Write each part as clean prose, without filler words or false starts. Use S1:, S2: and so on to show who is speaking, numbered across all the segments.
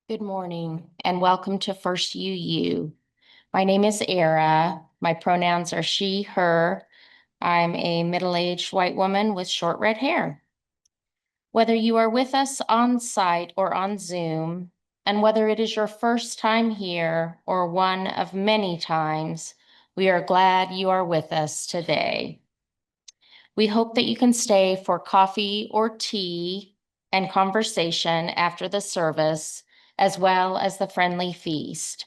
S1: Good morning and welcome to First UU. My name is Era. My pronouns are she, her. I'm a middle-aged white woman with short red hair. Whether you are with us on site or on Zoom, and whether it is your first time here or one of many times, we are glad you are with us today. We hope that you can stay for coffee or tea and conversation after the service, as well as the friendly feast.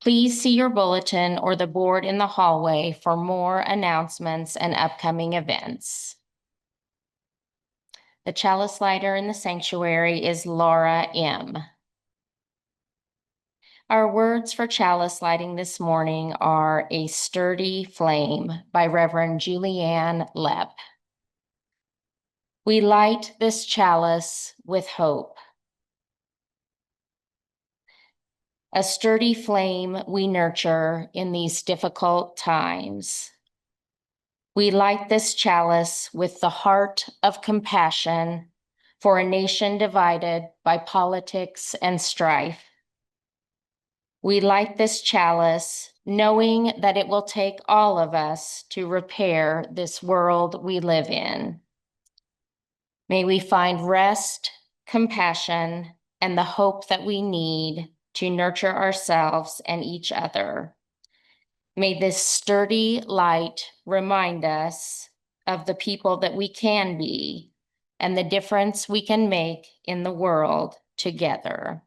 S1: Please see your bulletin or the board in the hallway for more announcements and upcoming events. The chalice lighter in the sanctuary is Laura M. Our words for chalice lighting this morning are A Sturdy Flame by Reverend Julianne Lepp. We light this chalice with hope. A sturdy flame we nurture in these difficult times. We light this chalice with the heart of compassion for a nation divided by politics and strife. We light this chalice knowing that it will take all of us to repair this world we live in. May we find rest, compassion, and the hope that we need to nurture ourselves and each other. May this sturdy light remind us of the people that we can be and the difference we can make in the world together.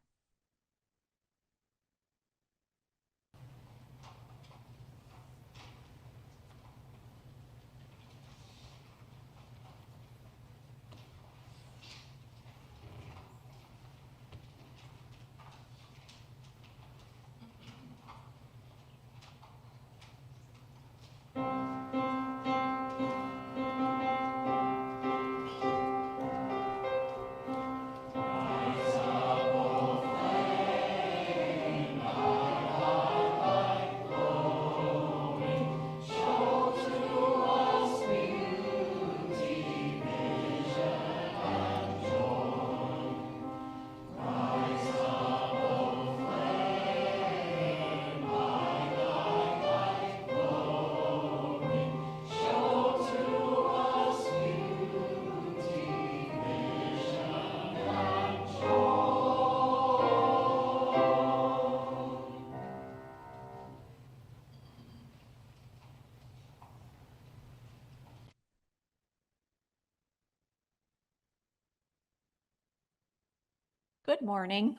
S2: Good morning.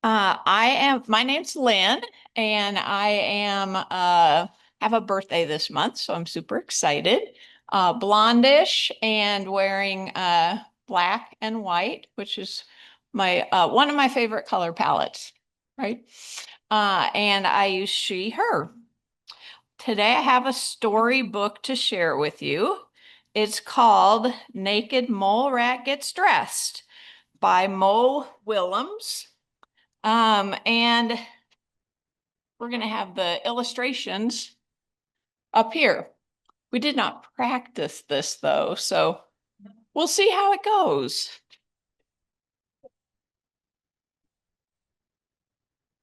S2: My name's Lynn, and I am have a birthday this month, so I'm super excited. Blondish and wearing black and white, which is my one of my favorite color palettes, right? And I use she, her. Today I have a storybook to share with you. It's called Naked Mole Rat Gets Dressed by Mo Willems. And we're going to have the illustrations up here. We did not practice this though, so we'll see how it goes.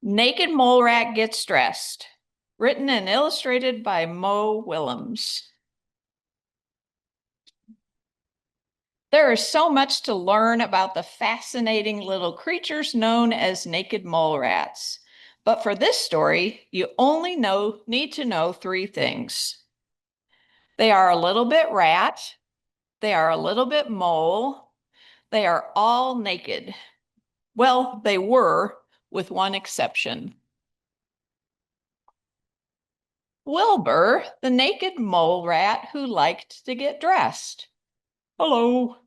S2: Naked Mole Rat Gets Dressed, written and illustrated by Mo Willems. There is so much to learn about the fascinating little creatures known as naked mole rats. But for this story, you only need to know three things. They are a little bit rat, they are a little bit mole, they are all naked. Well, they were, with one exception. Wilbur, the naked mole rat who liked to get dressed. Hello.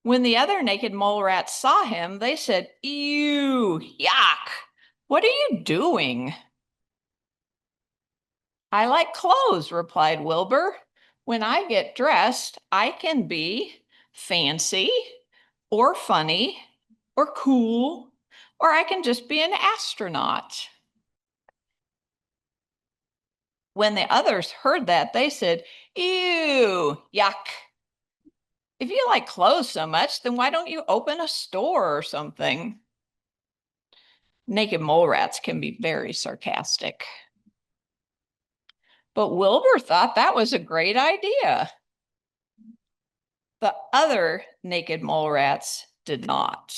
S2: When the other naked mole rats saw him, they said, "Ew, yuck, what are you doing?" "I like clothes," replied Wilbur. "When I get dressed, I can be fancy or funny or cool, or I can just be an astronaut." When the others heard that, they said, "Ew, yuck." If you like clothes so much, then why don't you open a store or something? Naked mole rats can be very sarcastic. But Wilbur thought that was a great idea. The other naked mole rats did not.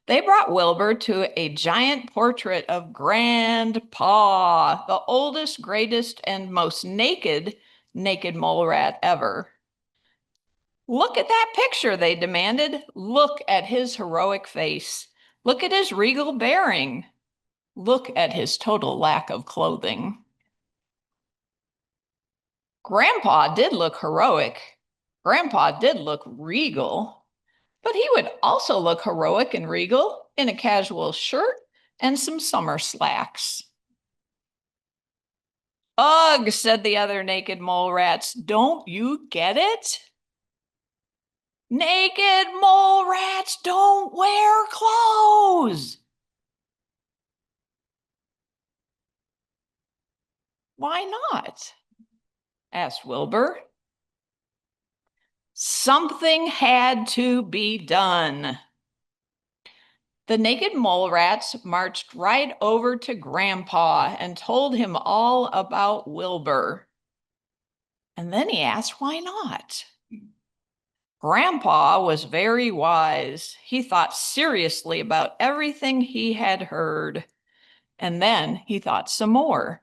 S2: They brought Wilbur to a giant portrait of Grandpa, the oldest, greatest, and most naked mole rat ever. Look at that picture, they demanded. Look at his heroic face. Look at his regal bearing. Look at his total lack of clothing. Grandpa did look heroic. Grandpa did look regal, but he would also look heroic and regal in a casual shirt and some summer slacks. Ugh, said the other naked mole rats, don't you get it? Naked mole rats don't wear clothes. Why not? Asked Wilbur. Something had to be done. The naked mole rats marched right over to Grandpa and told him all about Wilbur. And then he asked why not. Grandpa was very wise. He thought seriously about everything he had heard. And then he thought some more.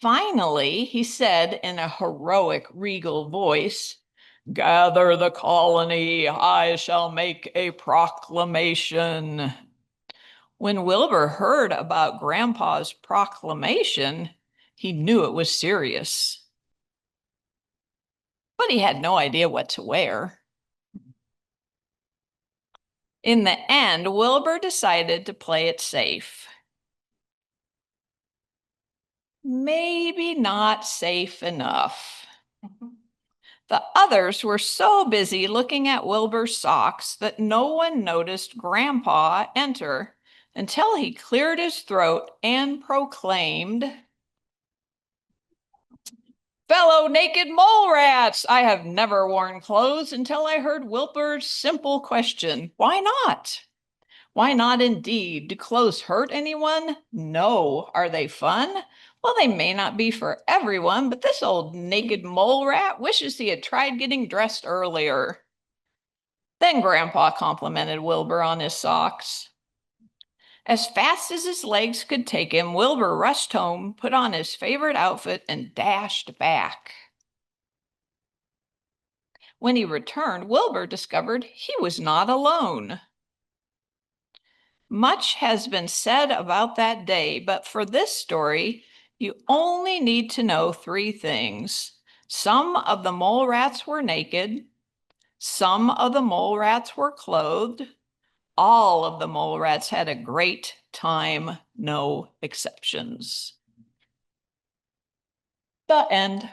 S2: Finally, he said in a heroic, regal voice, "Gather the colony, I shall make a proclamation." When Wilbur heard about Grandpa's proclamation, he knew it was serious. But he had no idea what to wear. In the end, Wilbur decided to play it safe. Maybe not safe enough. The others were so busy looking at Wilbur's socks that no one noticed Grandpa enter until he cleared his throat and proclaimed, "Fellow naked mole rats, I have never worn clothes until I heard Wilbur's simple question, why not? Why not indeed? Do clothes hurt anyone? No. Are they fun? Well, they may not be for everyone, but this old naked mole rat wishes he had tried getting dressed earlier." Then Grandpa complimented Wilbur on his socks. As fast as his legs could take him, Wilbur rushed home, put on his favorite outfit, and dashed back. When he returned, Wilbur discovered he was not alone. Much has been said about that day, but for this story, you only need to know 3 things. Some of the mole rats were naked. Some of the mole rats were clothed. All of the mole rats had a great time, no exceptions. The end.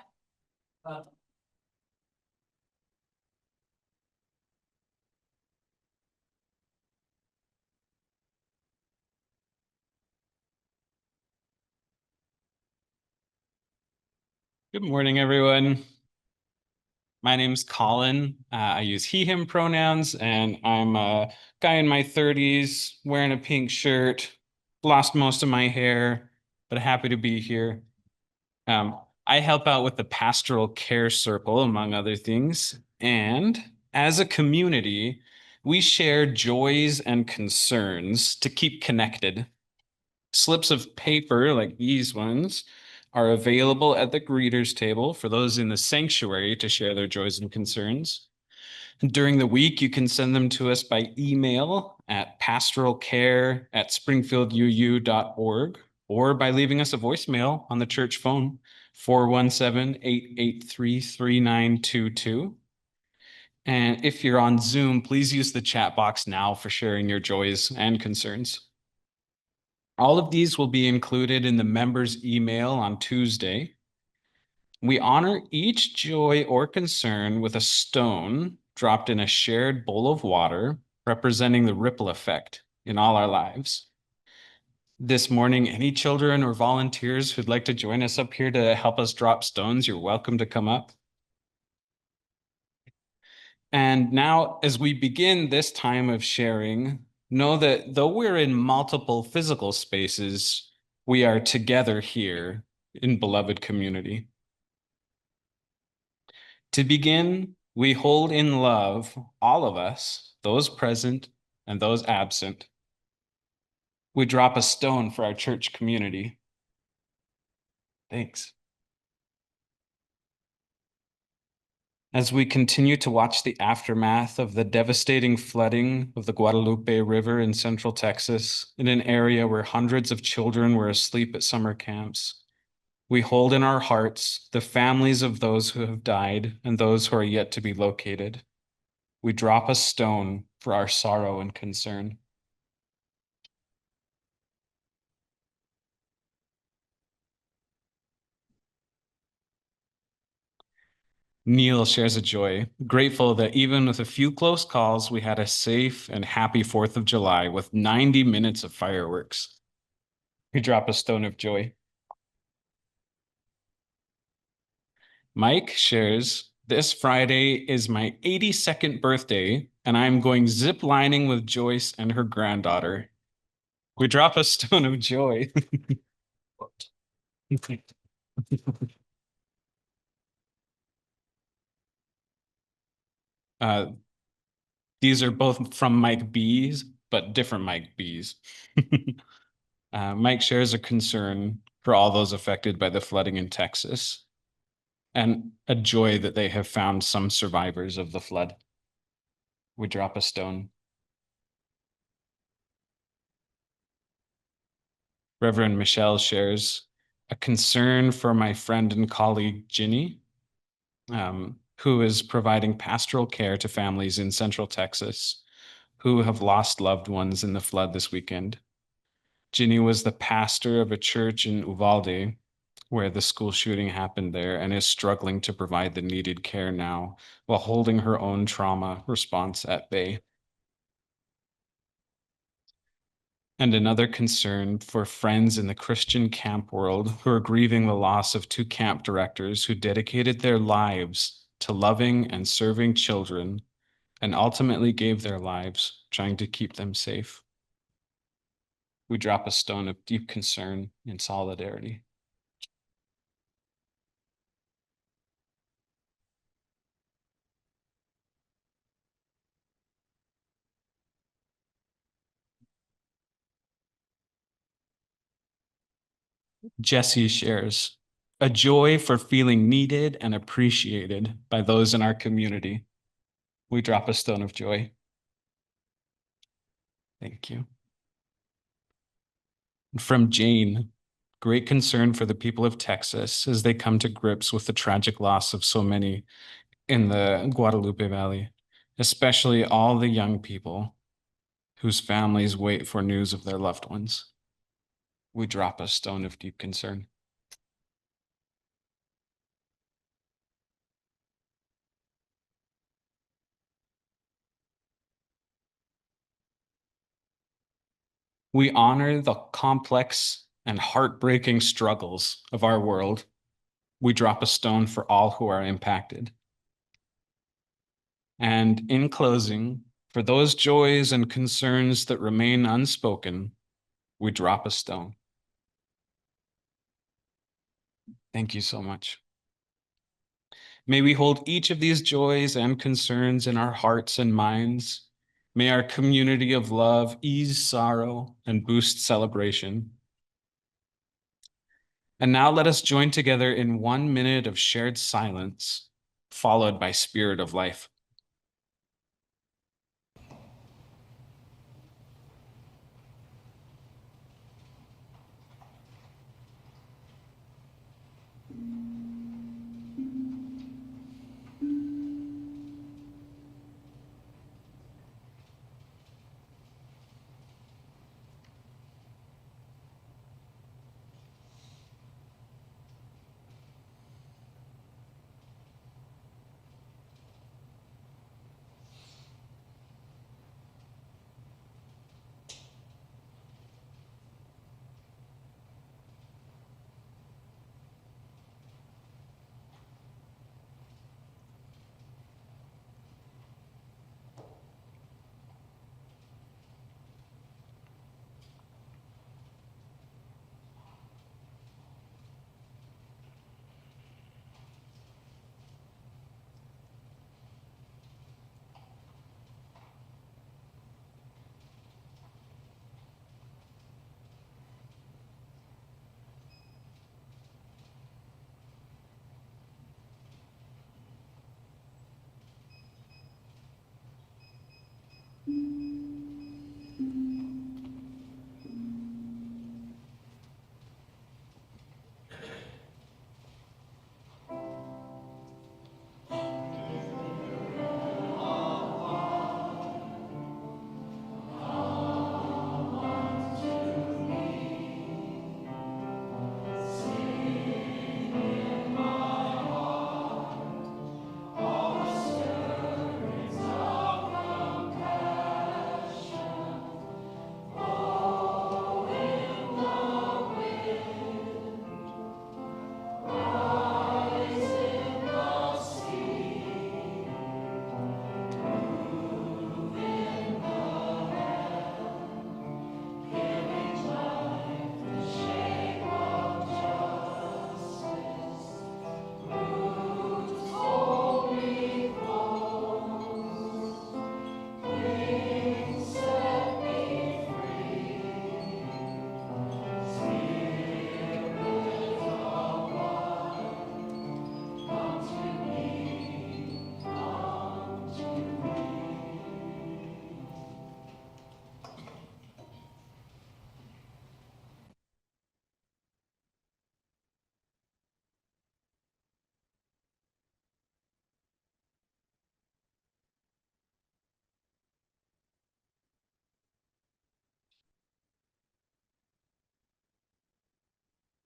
S3: Good morning, everyone. My name's Colin. I use he, him pronouns, and I'm a guy in my 30s wearing a pink shirt, lost most of my hair, but happy to be here. I help out with the Pastoral Care Circle, among other things. And as a community, we share joys and concerns to keep connected. Slips of paper like these ones are available at the greeters table for those in the sanctuary to share their joys and concerns. During the week, you can send them to us by email at pastoralcare@springfielduu.org or by leaving us a voicemail on the church phone, 417-883-3922. And if you're on Zoom, please use the chat box now for sharing your joys and concerns. All of these will be included in the members' email on Tuesday. We honor each joy or concern with a stone dropped in a shared bowl of water, representing the ripple effect in all our lives. This morning, any children or volunteers who'd like to join us up here to help us drop stones, you're welcome to come up. And now, as we begin this time of sharing, know that though we're in multiple physical spaces, we are together here in beloved community. To begin, we hold in love, all of us, those present and those absent. We drop a stone for our church community. Thanks. As we continue to watch the aftermath of the devastating flooding of the Guadalupe River in central Texas, in an area where hundreds of children were asleep at summer camps, we hold in our hearts the families of those who have died and those who are yet to be located. We drop a stone for our sorrow and concern. Neil shares a joy, grateful that even with a few close calls, we had a safe and happy 4th of July with 90 minutes of fireworks. We drop a stone of joy. Mike shares, this Friday is my 82nd birthday, and I'm going zip lining with Joyce and her granddaughter. We drop a stone of joy. uh, these are both from Mike B's, but different Mike B's. Mike shares a concern for all those affected by the flooding in Texas and a joy that they have found some survivors of the flood. We drop a stone. Reverend Michelle shares a concern for my friend and colleague, Ginny, who is providing pastoral care to families in Central Texas who have lost loved ones in the flood this weekend. Ginny was the pastor of a church in Uvalde, where the school shooting happened there, and is struggling to provide the needed care now while holding her own trauma response at bay. And another concern for friends in the Christian camp world who are grieving the loss of two camp directors who dedicated their lives to loving and serving children and ultimately gave their lives trying to keep them safe. We drop a stone of deep concern and solidarity. Jesse shares a joy for feeling needed and appreciated by those in our community. We drop a stone of joy. Thank you. From Jane, great concern for the people of Texas as they come to grips with the tragic loss of so many in the Guadalupe Valley, especially all the young people whose families wait for news of their loved ones. We drop a stone of deep concern. We honor the complex and heartbreaking struggles of our world. We drop a stone for all who are impacted. And in closing, for those joys and concerns that remain unspoken, we drop a stone. Thank you so much. May we hold each of these joys and concerns in our hearts and minds. May our community of love ease sorrow and boost celebration. And now let us join together in 1 minute of shared silence, followed by Spirit of Life.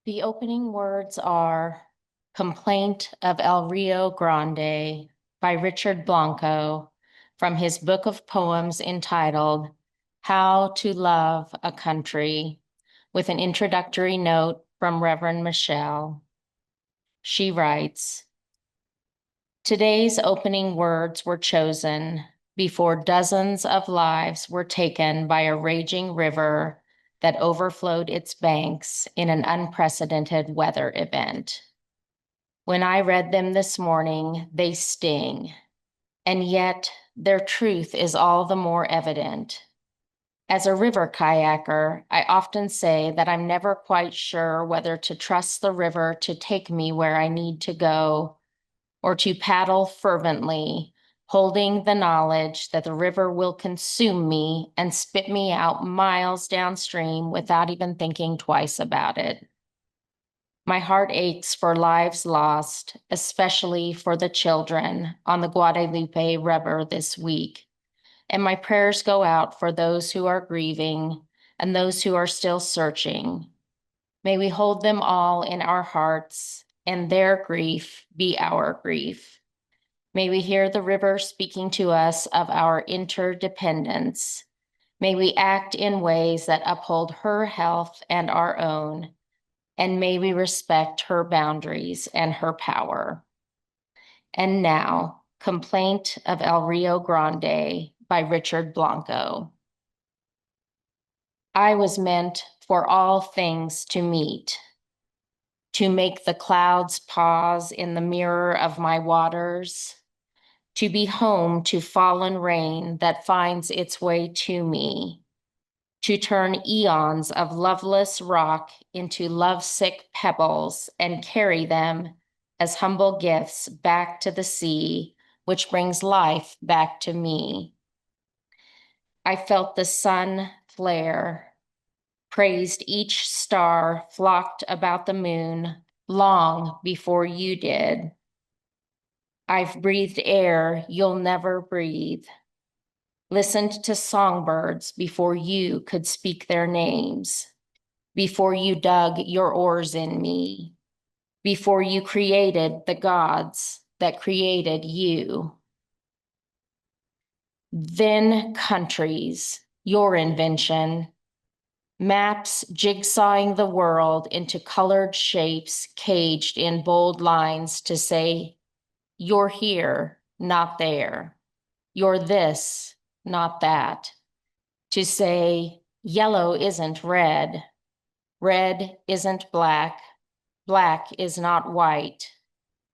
S1: The opening words are Complaint of El Rio Grande by Richard Blanco from his book of poems entitled How to Love a Country, with an introductory note from Reverend Michelle. She writes, today's opening words were chosen before dozens of lives were taken by a raging river that overflowed its banks in an unprecedented weather event. When I read them this morning, they sting, and yet their truth is all the more evident. As a river kayaker, I often say that I'm never quite sure whether to trust the river to take me where I need to go or to paddle fervently, holding the knowledge that the river will consume me and spit me out miles downstream without even thinking twice about it. My heart aches for lives lost, especially for the children on the Guadalupe River this week. And my prayers go out for those who are grieving and those who are still searching. May we hold them all in our hearts and their grief be our grief. May we hear the river speaking to us of our interdependence. May we act in ways that uphold her health and our own, and may we respect her boundaries and her power. And now, Complaint of El Rio Grande by Richard Blanco. I was meant for all things to meet, to make the clouds pause in the mirror of my waters, to be home to fallen rain that finds its way to me, to turn eons of loveless rock into lovesick pebbles and carry them as humble gifts back to the sea, which brings life back to me. I felt the sun flare, praised each star flocked about the moon long before you did. I've breathed air you'll never breathe, listened to songbirds before you could speak their names, before you dug your oars in me, before you created the gods that created you. Then countries, your invention, maps jigsawing the world into colored shapes caged in bold lines to say, you're here, not there. You're this, not that. To say, yellow isn't red, red isn't black, black is not white.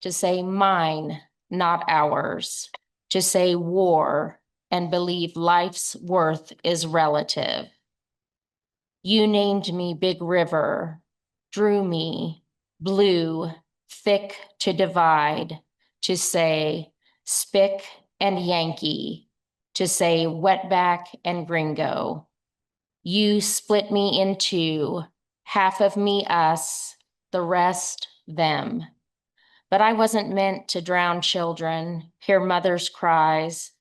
S1: To say mine, not ours. To say war and believe life's worth is relative. You named me Big River, drew me, blue, thick to divide, to say spick and Yankee, to say wetback and gringo. You split me in two, half of me us, the rest them. But I wasn't meant to drown children, hear mothers' cries,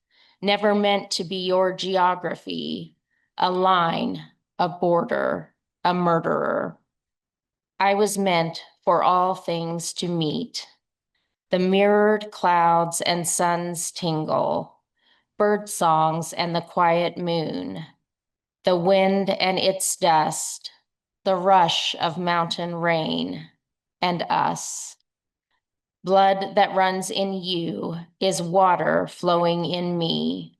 S1: never meant to be your geography, a line, a border, a murderer. I was meant for all things to meet. The mirrored clouds and suns tingle, bird songs and the quiet moon, the wind and its dust, the rush of mountain rain, and us. Blood that runs in you is water flowing in me,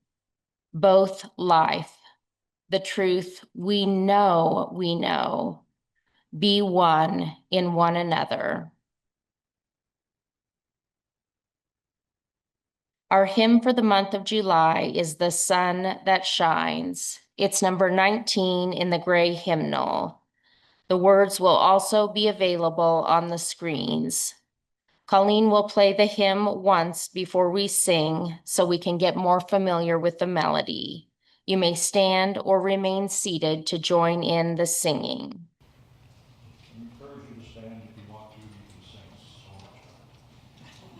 S1: both life, the truth we know, be one in one another. Our hymn for the month of July is The Sun That Shines. It's number 19 in the gray hymnal. The words will also be available on the screens. Colleen will play the hymn once before we sing so we can get more familiar with the melody. You may stand or remain seated to join in the singing.
S4: I encourage you to stand if you want to, you can sing so much better.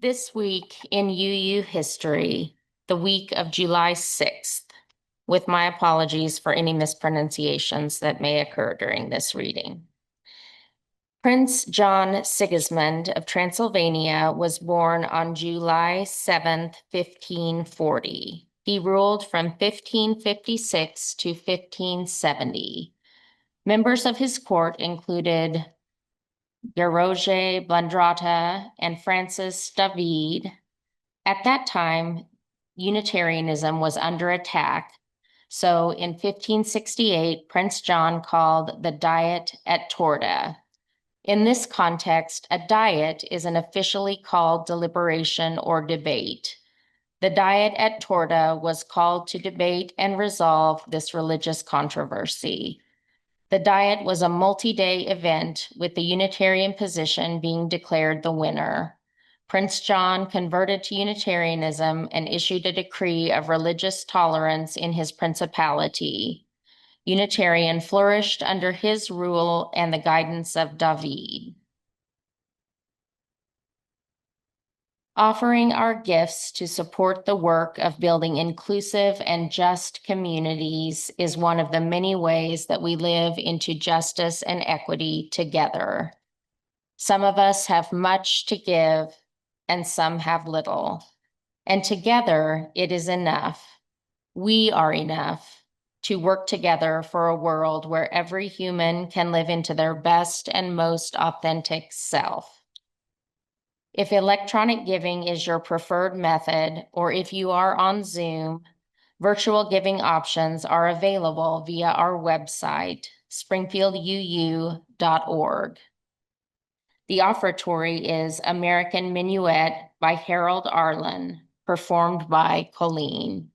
S1: This week in UU history, the week of July 6th, with my apologies for any mispronunciations that may occur during this reading. Prince John Sigismund of Transylvania was born on July 7th, 1540. He ruled from 1556 to 1570. Members of his court included Geroge Blandrata and Francis David. At that time, Unitarianism was under attack. So in 1568, Prince John called the Diet at Torda. In this context, a diet is an officially called deliberation or debate. The Diet at Torda was called to debate and resolve this religious controversy. The Diet was a multi-day event with the Unitarian position being declared the winner. Prince John converted to Unitarianism and issued a decree of religious tolerance in his principality. Unitarian flourished under his rule and the guidance of David. Offering our gifts to support the work of building inclusive and just communities is one of the many ways that we live into justice and equity together. Some of us have much to give and some have little, and together it is enough. We are enough to work together for a world where every human can live into their best and most authentic self. If electronic giving is your preferred method, or if you are on Zoom, virtual giving options are available via our website, springfielduu.org. The offertory is American Minuet by Harold Arlen, performed by Colleen.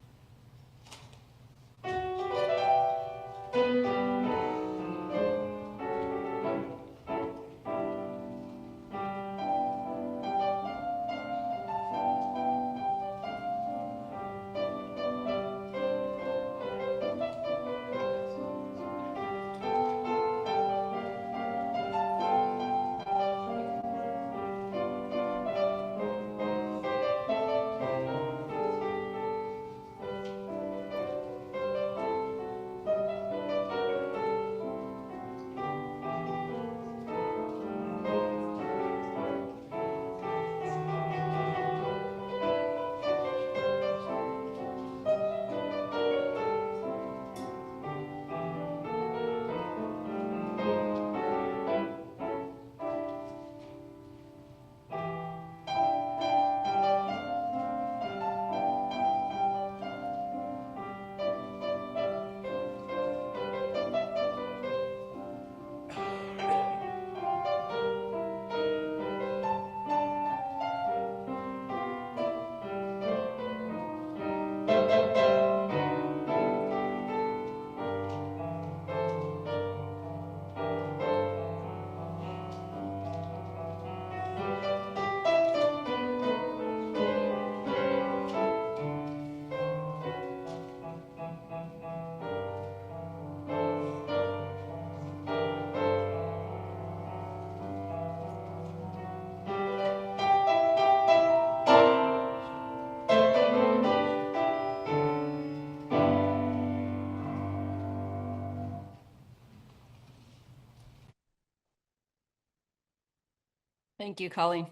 S5: Thank you, Colleen.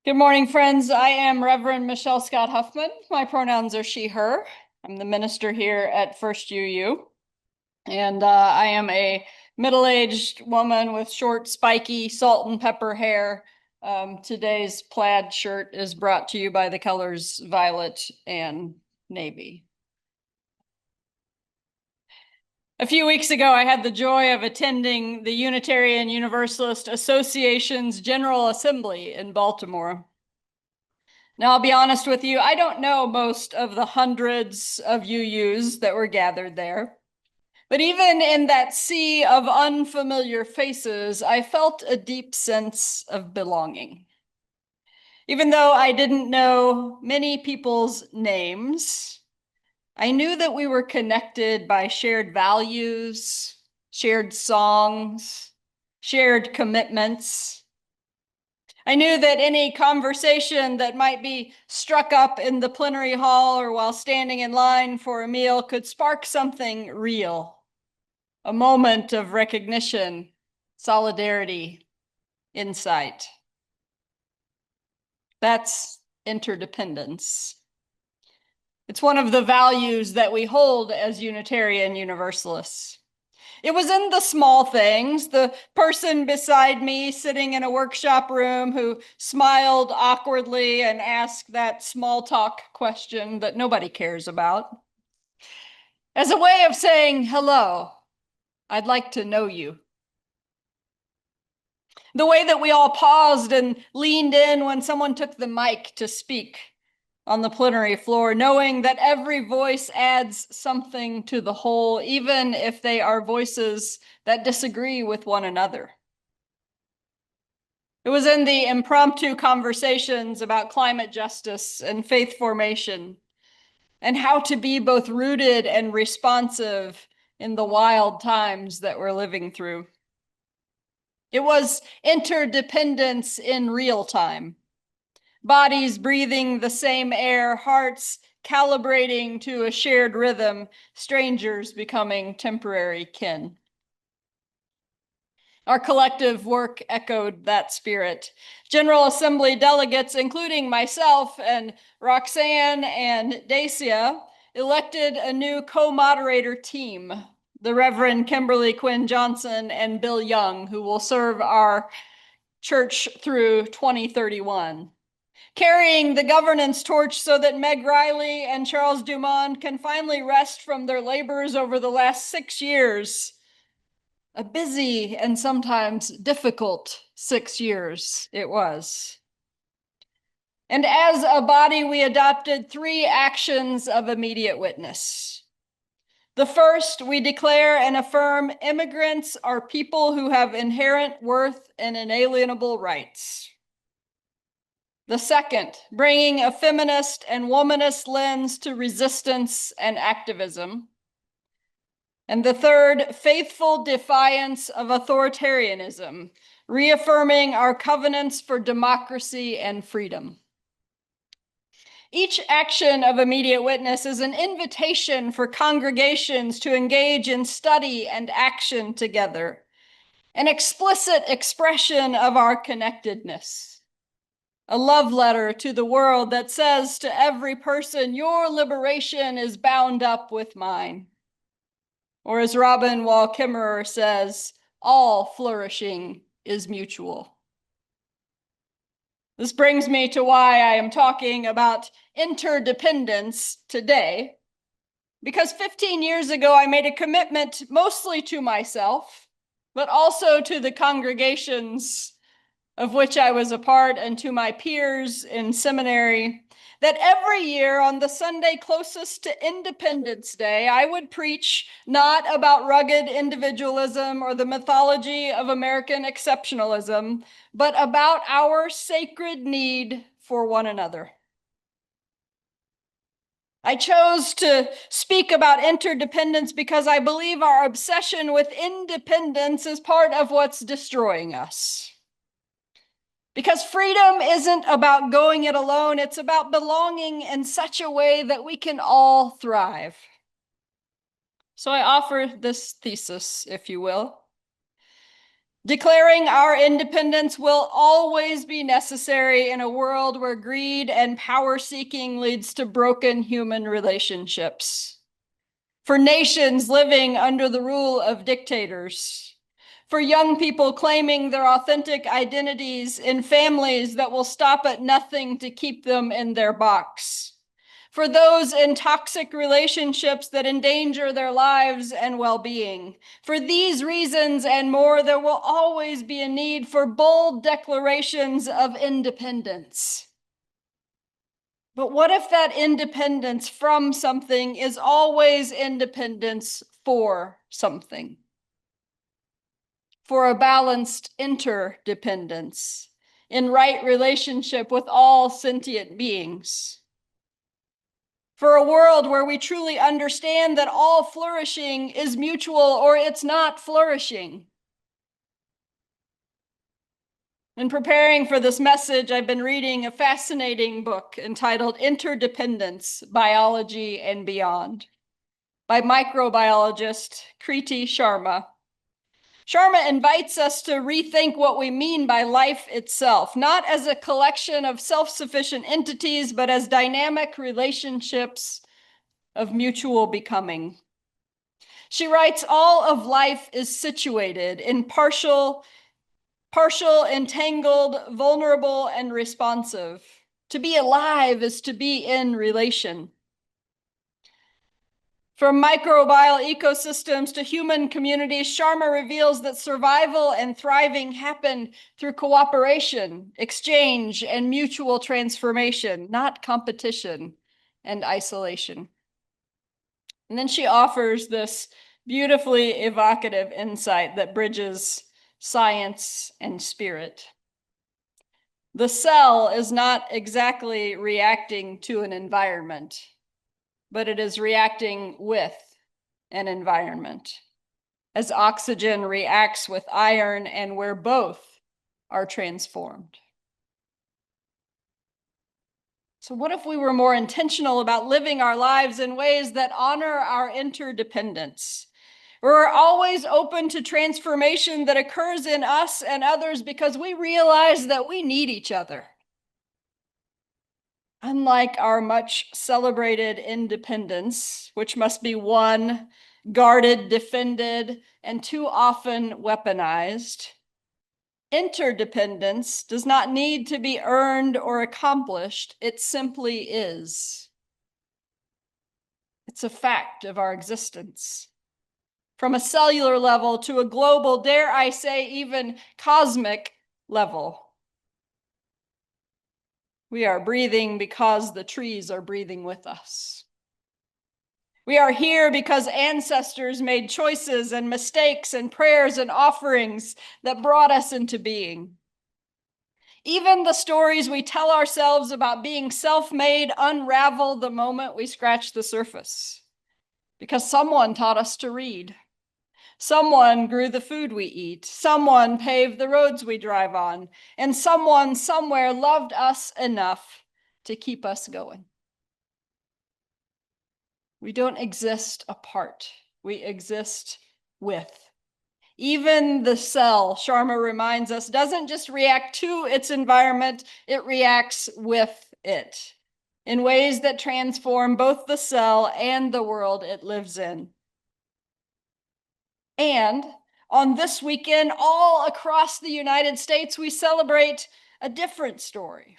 S5: Good morning, friends. I am Reverend Michelle Scott Huffman. My pronouns are she, her. I'm the minister here at First UU. And I am a middle-aged woman with short, spiky, salt and pepper hair. Today's plaid shirt is brought to you by the colors violet and navy. A few weeks ago, I had the joy of attending the Unitarian Universalist Association's General Assembly in Baltimore. Now, I'll be honest with you, I don't know most of the hundreds of UUs that were gathered there. But even in that sea of unfamiliar faces, I felt a deep sense of belonging. Even though I didn't know many people's names, I knew that we were connected by shared values, shared songs, shared commitments. I knew that any conversation that might be struck up in the plenary hall or while standing in line for a meal could spark something real, a moment of recognition, solidarity, insight. That's interdependence. It's one of the values that we hold as Unitarian Universalists. It was in the small things, the person beside me sitting in a workshop room who smiled awkwardly and asked that small talk question that nobody cares about. As a way of saying, hello, I'd like to know you. The way that we all paused and leaned in when someone took the mic to speak on the plenary floor, knowing that every voice adds something to the whole, even if they are voices that disagree with one another. It was in the impromptu conversations about climate justice and faith formation, and how to be both rooted and responsive in the wild times that we're living through. It was interdependence in real time. Bodies breathing the same air, hearts calibrating to a shared rhythm, strangers becoming temporary kin. Our collective work echoed that spirit. General Assembly delegates, including myself and Roxanne and Dacia, elected a new co-moderator team, the Reverend Kimberly Quinn Johnson and Bill Young, who will serve our church through 2031. Carrying the governance torch so that Meg Riley and Charles Dumont can finally rest from their labors over the last 6 years. A busy and sometimes difficult 6 years it was. And as a body, we adopted 3 actions of immediate witness. The first, we declare and affirm immigrants are people who have inherent worth and inalienable rights. The second, bringing a feminist and womanist lens to resistance and activism. And the third, faithful defiance of authoritarianism, reaffirming our covenants for democracy and freedom. Each action of immediate witness is an invitation for congregations to engage in study and action together, an explicit expression of our connectedness. A love letter to the world that says to every person, your liberation is bound up with mine. Or as Robin Wall Kimmerer says, all flourishing is mutual. This brings me to why I am talking about interdependence today, because 15 years ago I made a commitment mostly to myself, but also to the congregations of which I was a part, and to my peers in seminary, that every year on the Sunday closest to Independence Day, I would preach not about rugged individualism or the mythology of American exceptionalism, but about our sacred need for one another. I chose to speak about interdependence because I believe our obsession with independence is part of what's destroying us. Because freedom isn't about going it alone, it's about belonging in such a way that we can all thrive. So I offer this thesis, if you will. Declaring our independence will always be necessary in a world where greed and power seeking leads to broken human relationships. For nations living under the rule of dictators. For young people claiming their authentic identities in families that will stop at nothing to keep them in their box. For those in toxic relationships that endanger their lives and well-being. For these reasons and more, there will always be a need for bold declarations of independence. But what if that independence from something is always independence for something? For a balanced interdependence in right relationship with all sentient beings. For a world where we truly understand that all flourishing is mutual or it's not flourishing. In preparing for this message, I've been reading a fascinating book entitled Interdependence, Biology and Beyond by microbiologist Kriti Sharma. Sharma invites us to rethink what we mean by life itself, not as a collection of self-sufficient entities, but as dynamic relationships of mutual becoming. She writes, all of life is situated in partial, entangled, vulnerable, and responsive. To be alive is to be in relation. From microbial ecosystems to human communities, Sharma reveals that survival and thriving happen through cooperation, exchange, and mutual transformation, not competition and isolation. And then she offers this beautifully evocative insight that bridges science and spirit. The cell is not exactly reacting to an environment, but it is reacting with an environment, as oxygen reacts with iron and where both are transformed. So what if we were more intentional about living our lives in ways that honor our interdependence? We're always open to transformation that occurs in us and others because we realize that we need each other. Unlike our much celebrated independence, which must be won, guarded, defended, and too often weaponized, interdependence does not need to be earned or accomplished. It simply is. It's a fact of our existence. From a cellular level to a global, dare I say, even cosmic level. We are breathing because the trees are breathing with us. We are here because ancestors made choices and mistakes and prayers and offerings that brought us into being. Even the stories we tell ourselves about being self-made unravel the moment we scratch the surface, because someone taught us to read. Someone grew the food we eat. Someone paved the roads we drive on. And someone somewhere loved us enough to keep us going. We don't exist apart. We exist with. Even the cell, Sharma reminds us, doesn't just react to its environment, it reacts with it in ways that transform both the cell and the world it lives in. And on this weekend, all across the United States, we celebrate a different story.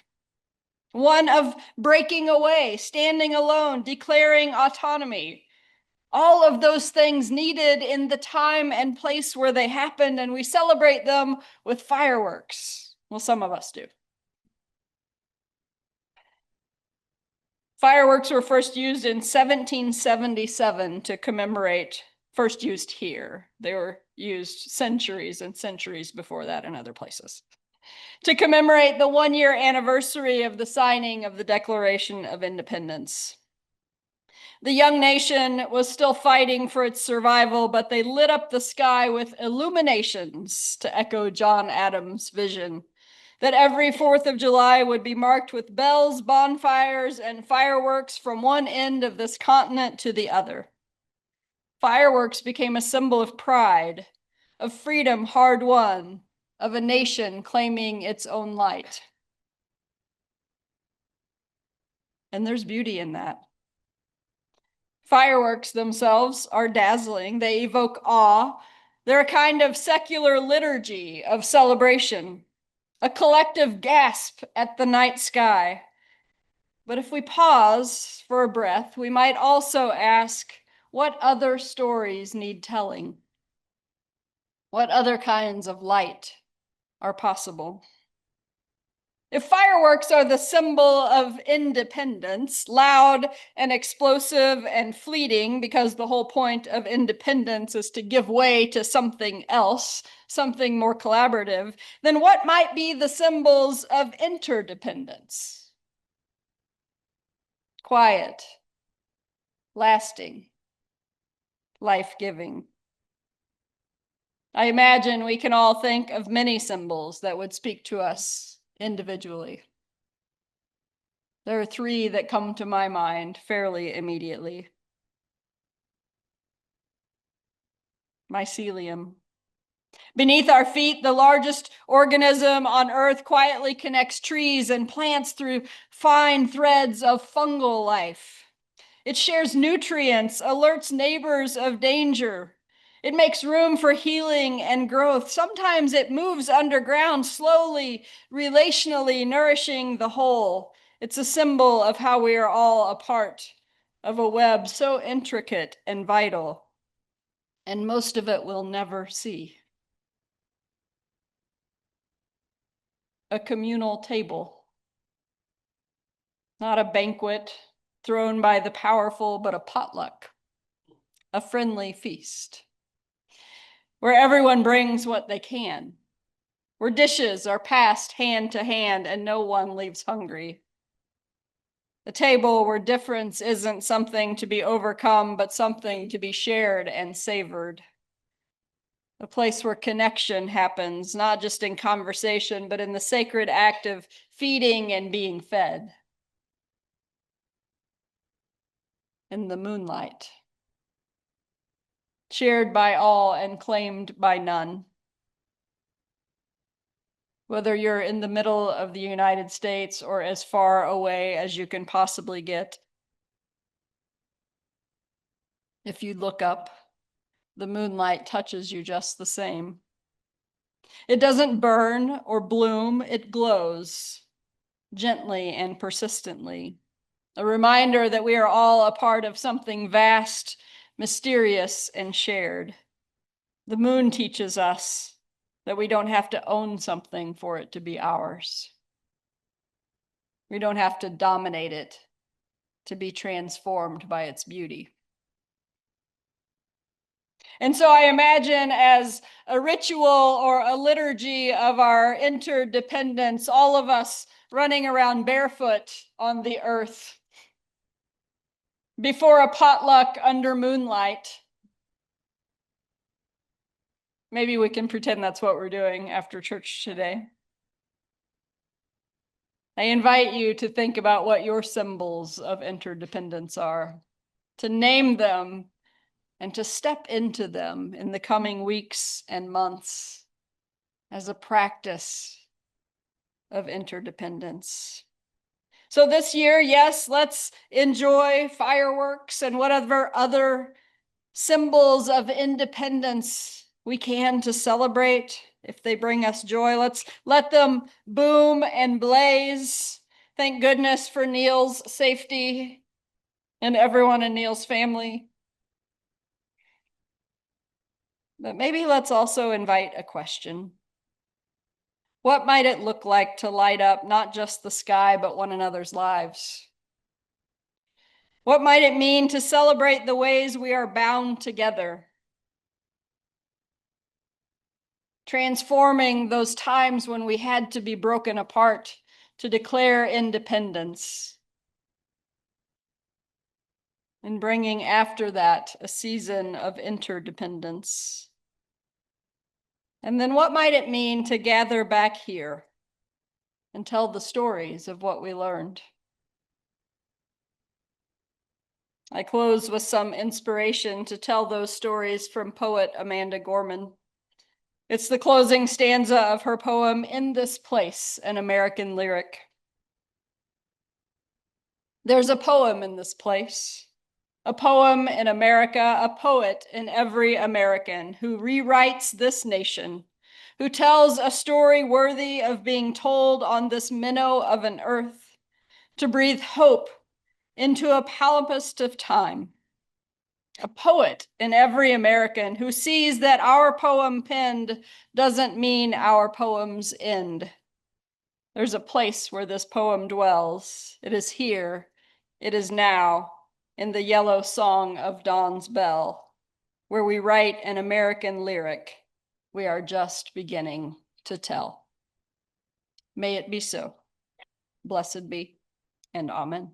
S5: One of breaking away, standing alone, declaring autonomy. All of those things needed in the time and place where they happened, and we celebrate them with fireworks. Well, some of us do. Fireworks were first used in 1777 to commemorate, first used here. They were used centuries and centuries before that in other places, to commemorate the 1-year anniversary of the signing of the Declaration of Independence. The young nation was still fighting for its survival, but they lit up the sky with illuminations to echo John Adams' vision that every 4th of July would be marked with bells, bonfires, and fireworks from one end of this continent to the other. Fireworks became a symbol of pride, of freedom hard won, of a nation claiming its own light. And there's beauty in that. Fireworks themselves are dazzling. They evoke awe. They're a kind of secular liturgy of celebration, a collective gasp at the night sky. But if we pause for a breath, we might also ask, what other stories need telling? What other kinds of light are possible? If fireworks are the symbol of independence, loud and explosive and fleeting, because the whole point of independence is to give way to something else, something more collaborative, then what might be the symbols of interdependence? Quiet, lasting, life-giving. I imagine we can all think of many symbols that would speak to us individually. There are three that come to my mind fairly immediately. Mycelium. Beneath our feet, the largest organism on Earth quietly connects trees and plants through fine threads of fungal life. It shares nutrients, alerts neighbors of danger. It makes room for healing and growth. Sometimes it moves underground, slowly, relationally nourishing the whole. It's a symbol of how we are all a part of a web so intricate and vital, and most of it we'll never see. A communal table, not a banquet thrown by the powerful, but a potluck, a friendly feast, where everyone brings what they can, where dishes are passed hand to hand and no one leaves hungry. A table where difference isn't something to be overcome, but something to be shared and savored. A place where connection happens, not just in conversation, but in the sacred act of feeding and being fed. In the moonlight, shared by all and claimed by none. Whether you're in the middle of the United States or as far away as you can possibly get, if you look up, the moonlight touches you just the same. It doesn't burn or bloom, it glows gently and persistently. A reminder that we are all a part of something vast, mysterious, and shared. The moon teaches us that we don't have to own something for it to be ours. We don't have to dominate it to be transformed by its beauty. And so I imagine, as a ritual or a liturgy of our interdependence, all of us running around barefoot on the earth before a potluck under moonlight. Maybe we can pretend that's what we're doing after church today. I invite you to think about what your symbols of interdependence are, to name them and to step into them in the coming weeks and months as a practice of interdependence. So this year, yes, let's enjoy fireworks and whatever other symbols of independence we can to celebrate. If they bring us joy, let's let them boom and blaze. Thank goodness for Neil's safety and everyone in Neil's family. But maybe let's also invite a question. What might it look like to light up not just the sky, but one another's lives? What might it mean to celebrate the ways we are bound together? Transforming those times when we had to be broken apart to declare independence. And bringing after that a season of interdependence. And then what might it mean to gather back here and tell the stories of what we learned? I close with some inspiration to tell those stories from poet Amanda Gorman. It's the closing stanza of her poem, In This Place, an American Lyric. There's a poem in this place, a poem in America, a poet in every American who rewrites this nation, who tells a story worthy of being told on this minnow of an earth, to breathe hope into a palimpsest of time. A poet in every American who sees that our poem penned doesn't mean our poems end. There's a place where this poem dwells. It is here, it is now, in the yellow song of dawn's bell, where we write an American lyric we are just beginning to tell. May it be so. Blessed be, and amen.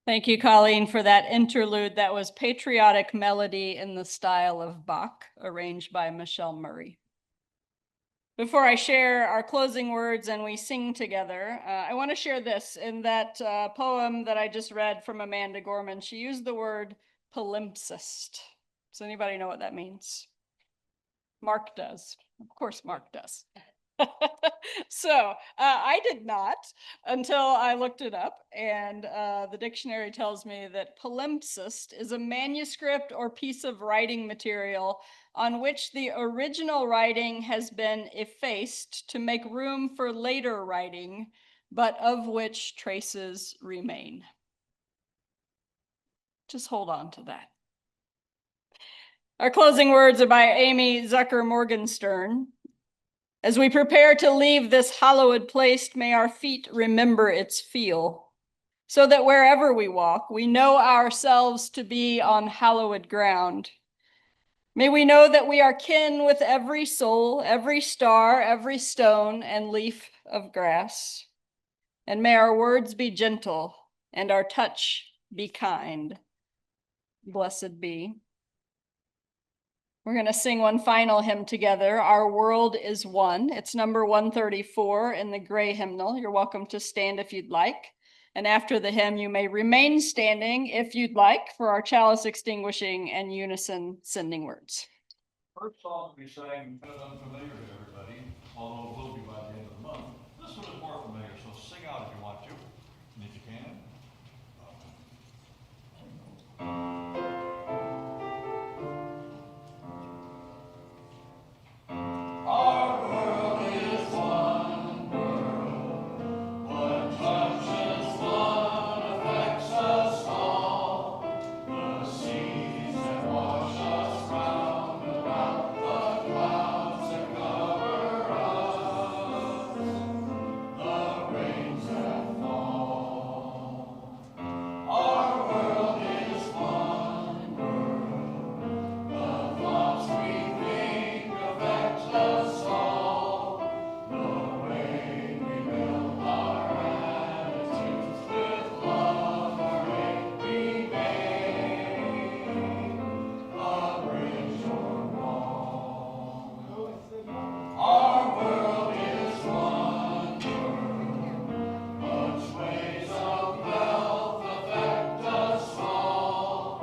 S5: Thank you, Colleen, for that interlude. That was patriotic melody in the style of Bach, arranged by Michelle Murray. Before I share our closing words and we sing together, I want to share this. In that poem that I just read from Amanda Gorman, she used the word palimpsest. Does anybody know what that means? Mark does. Of course, Mark does. So I did not until I looked it up, and the dictionary tells me that palimpsest is a manuscript or piece of writing material on which the original writing has been effaced to make room for later writing, but of which traces remain. Just hold on to that. Our closing words are by Amy Zucker Morgenstern. As we prepare to leave this hallowed place, may our feet remember its feel, so that wherever we walk, we know ourselves to be on hallowed ground. May we know that we are kin with every soul, every star, every stone and leaf of grass. And may our words be gentle and our touch be kind. Blessed be. We're going to sing one final hymn together. Our World is One. It's number 134 in the gray hymnal. You're welcome to stand if you'd like. And after the hymn, you may remain standing if you'd like for our chalice extinguishing and unison sending words.
S4: First song we sang, kind of unfamiliar to everybody, although it will be by the end of the month. This one is more familiar, so sing out if you want to, and if you can. Our world is one world. What touches one affects us all. The seas that wash us round about, the clouds that cover us, the rains that fall. Our world is one world. The thoughts we think affect us all. The way we build our attitudes with love or hate we make, a bridge or wall. Our world is one world. Much ways of wealth affect us all.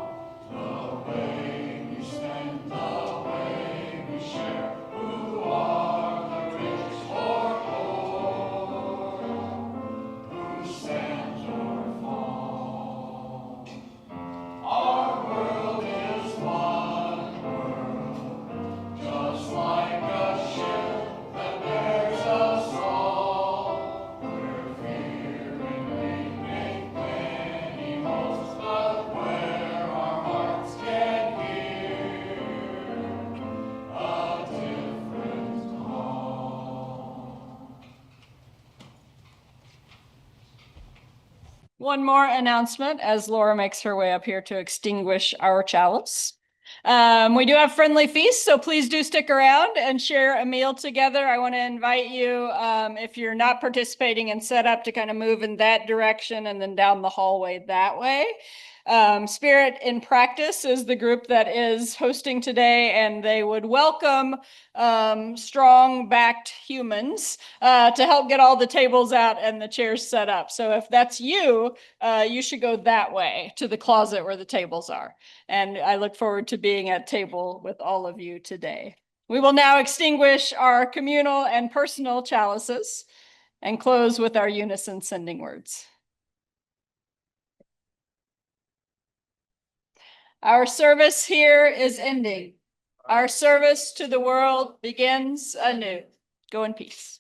S4: The way we spend, the way we share, who are the rich or poor, who stands or falls. Our world is one world, just like a ship that bears us all, where fear and greed make many homes, but where our hearts can hear a different call.
S5: One more announcement as Laura makes her way up here to extinguish our chalice. We do have friendly feasts, so please do stick around and share a meal together. I want to invite you, if you're not participating in setup, to kind of move in that direction and then down the hallway that way. Spirit in Practice is the group that is hosting today, and they would welcome strong-backed humans to help get all the tables out and the chairs set up. So if that's you, you should go that way to the closet where the tables are. And I look forward to being at table with all of you today. We will now extinguish our communal and personal chalices and close with our unison sending words. Our service here is ending. Our service to the world begins anew. Go in peace.